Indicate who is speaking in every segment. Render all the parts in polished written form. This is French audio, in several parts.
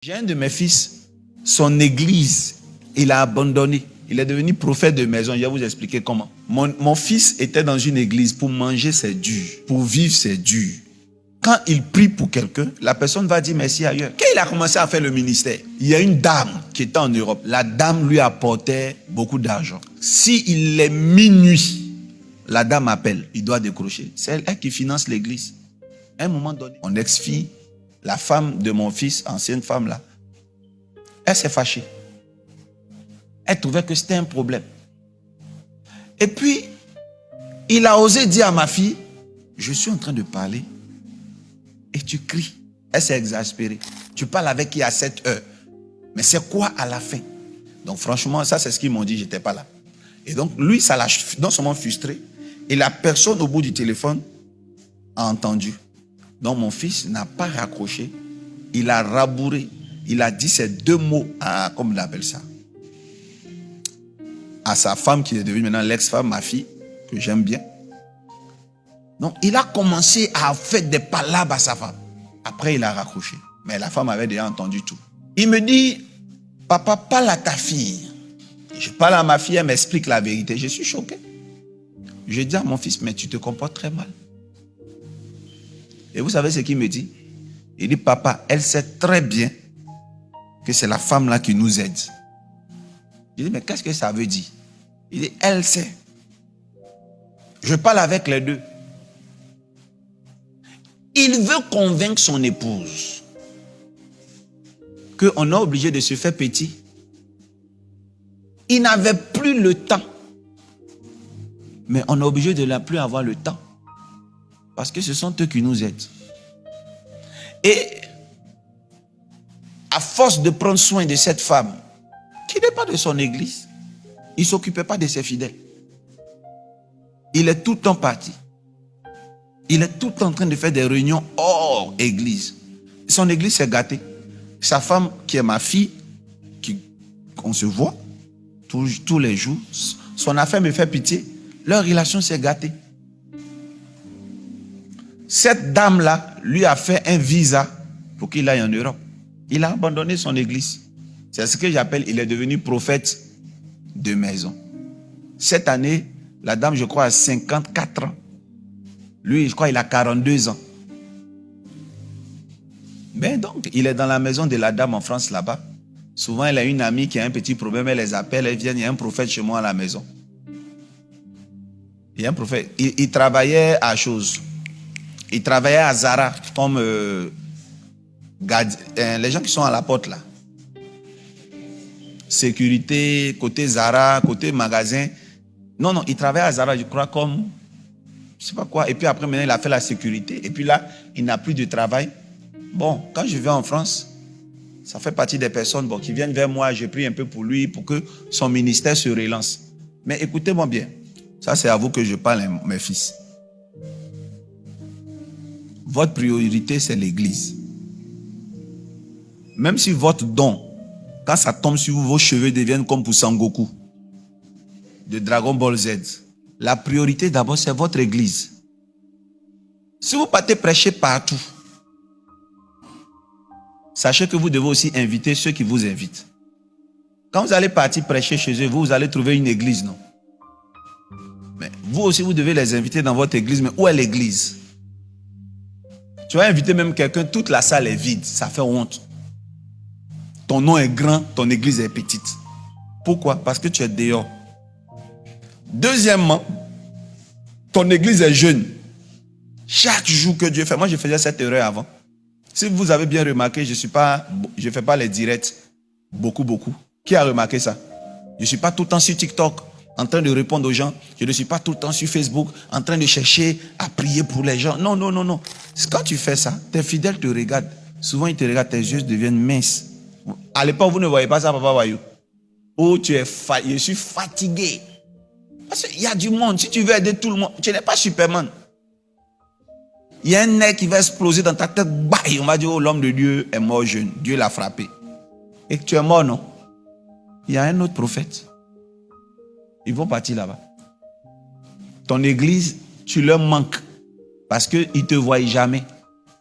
Speaker 1: J'ai un de mes fils, son église, il a abandonné. Il est devenu prophète de maison. Je vais vous expliquer comment. Mon fils était dans une église. Pour manger, c'est dur. Pour vivre, c'est dur. Quand il prie pour quelqu'un, la personne va dire merci ailleurs. Quand il a commencé à faire le ministère, il y a une dame qui était en Europe. La dame lui apportait beaucoup d'argent. S'il est minuit, la dame appelle. Il doit décrocher. C'est elle qui finance l'église. À un moment donné, mon ex-fille, la femme de mon fils, ancienne femme là, elle s'est fâchée. Elle trouvait que c'était un problème. Et puis, il a osé dire à ma fille, je suis en train de parler et tu cries. Elle s'est exaspérée. Tu parles avec qui à 7 heures? Mais c'est quoi à la fin? Donc franchement, ça c'est ce qu'ils m'ont dit, j'étais pas là. Et donc lui, ça l'a non seulement frustré, et la personne au bout du téléphone a entendu. Donc mon fils n'a pas raccroché, il a rabouré, il a dit ces deux mots, comme il appelle ça, à sa femme qui est devenue maintenant l'ex-femme, ma fille, que j'aime bien. Donc il a commencé à faire des palabres à sa femme. Après il a raccroché, mais la femme avait déjà entendu tout. Il me dit, papa, parle à ta fille. Je parle à ma fille, elle m'explique la vérité. Je suis choqué. Je dis à mon fils, mais tu te comportes très mal. Et vous savez ce qu'il me dit? Il dit, papa, elle sait très bien que c'est la femme là qui nous aide. Je dis, mais qu'est-ce que ça veut dire? Il dit, elle sait. Je parle avec les deux. Il veut convaincre son épouse qu'on est obligé de se faire petit. Il n'avait plus le temps. Mais on est obligé de ne plus avoir le temps. Parce que ce sont eux qui nous aident. Et à force de prendre soin de cette femme, qui n'est pas de son église, il ne s'occupait pas de ses fidèles. Il est tout le temps parti. Il est tout le temps en train de faire des réunions hors église. Son église s'est gâtée. Sa femme, qui est ma fille, on se voit tous les jours, son affaire me fait pitié. Leur relation s'est gâtée. Cette dame-là lui a fait un visa pour qu'il aille en Europe. Il a abandonné son église. C'est ce que j'appelle, il est devenu prophète de maison. Cette année, la dame, je crois, a 54 ans. Lui, je crois, il a 42 ans. Mais donc, il est dans la maison de la dame en France, là-bas. Souvent, elle a une amie qui a un petit problème, elle les appelle, elles viennent, il y a un prophète chez moi à la maison. Il y a un prophète. Il travaillait à chose. Il travaillait à Zara, comme les gens qui sont à la porte, là. Sécurité, côté Zara, côté magasin. Non, il travaillait à Zara, je crois, comme... je sais pas quoi. Et puis après, maintenant, il a fait la sécurité. Et puis là, il n'a plus de travail. Bon, quand je vais en France, ça fait partie des personnes qui viennent vers moi. Je prie un peu pour lui, pour que son ministère se relance. Mais écoutez-moi bien. Ça, c'est à vous que je parle, mes fils. Votre priorité, c'est l'église. Même si votre don, quand ça tombe sur vous, vos cheveux deviennent comme pour Sangoku, de Dragon Ball Z. La priorité d'abord, c'est votre église. Si vous partez prêcher partout, sachez que vous devez aussi inviter ceux qui vous invitent. Quand vous allez partir prêcher chez eux, vous allez trouver une église, non? Mais vous aussi, vous devez les inviter dans votre église. Mais où est l'église? Tu vas inviter même quelqu'un, toute la salle est vide. Ça fait honte. Ton nom est grand, ton église est petite. Pourquoi? Parce que tu es dehors. Deuxièmement, ton église est jeune. Chaque jour que Dieu fait, moi je faisais cette erreur avant. Si vous avez bien remarqué, je ne fais pas les directs beaucoup. Qui a remarqué ça? Je ne suis pas tout le temps sur TikTok en train de répondre aux gens. Je ne suis pas tout le temps sur Facebook en train de chercher à prier pour les gens. Non. Quand tu fais ça, tes fidèles te regardent. Souvent ils te regardent, tes yeux deviennent minces. À l'époque, vous ne voyez pas ça, Papa Wayou. Oh, je suis fatigué. Parce qu'il y a du monde. Si tu veux aider tout le monde, tu n'es pas Superman. Il y a un nez qui va exploser dans ta tête. Bah, on va dire, oh, l'homme de Dieu est mort jeune. Dieu l'a frappé. Et que tu es mort, non? Il y a un autre prophète. Ils vont partir là-bas. Ton église, tu leur manques. Parce qu'ils ne te voient jamais.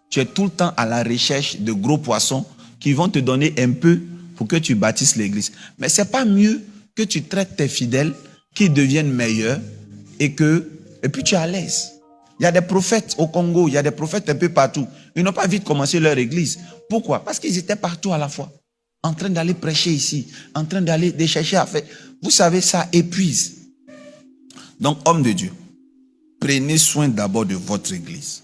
Speaker 1: Tu es tout le temps à la recherche de gros poissons. qui vont te donner un peu pour que tu bâtisses l'église. Mais c'est pas mieux que tu traites tes fidèles, qu'ils deviennent meilleurs et puis tu es à l'aise. Il y a des prophètes au Congo, il y a des prophètes un peu partout. Ils n'ont pas vite commencé leur église. Pourquoi? Parce qu'ils étaient partout à la fois. En train d'aller prêcher ici, en train d'aller chercher à faire. Vous savez, ça épuise. Donc, homme de Dieu, prenez soin d'abord de votre église.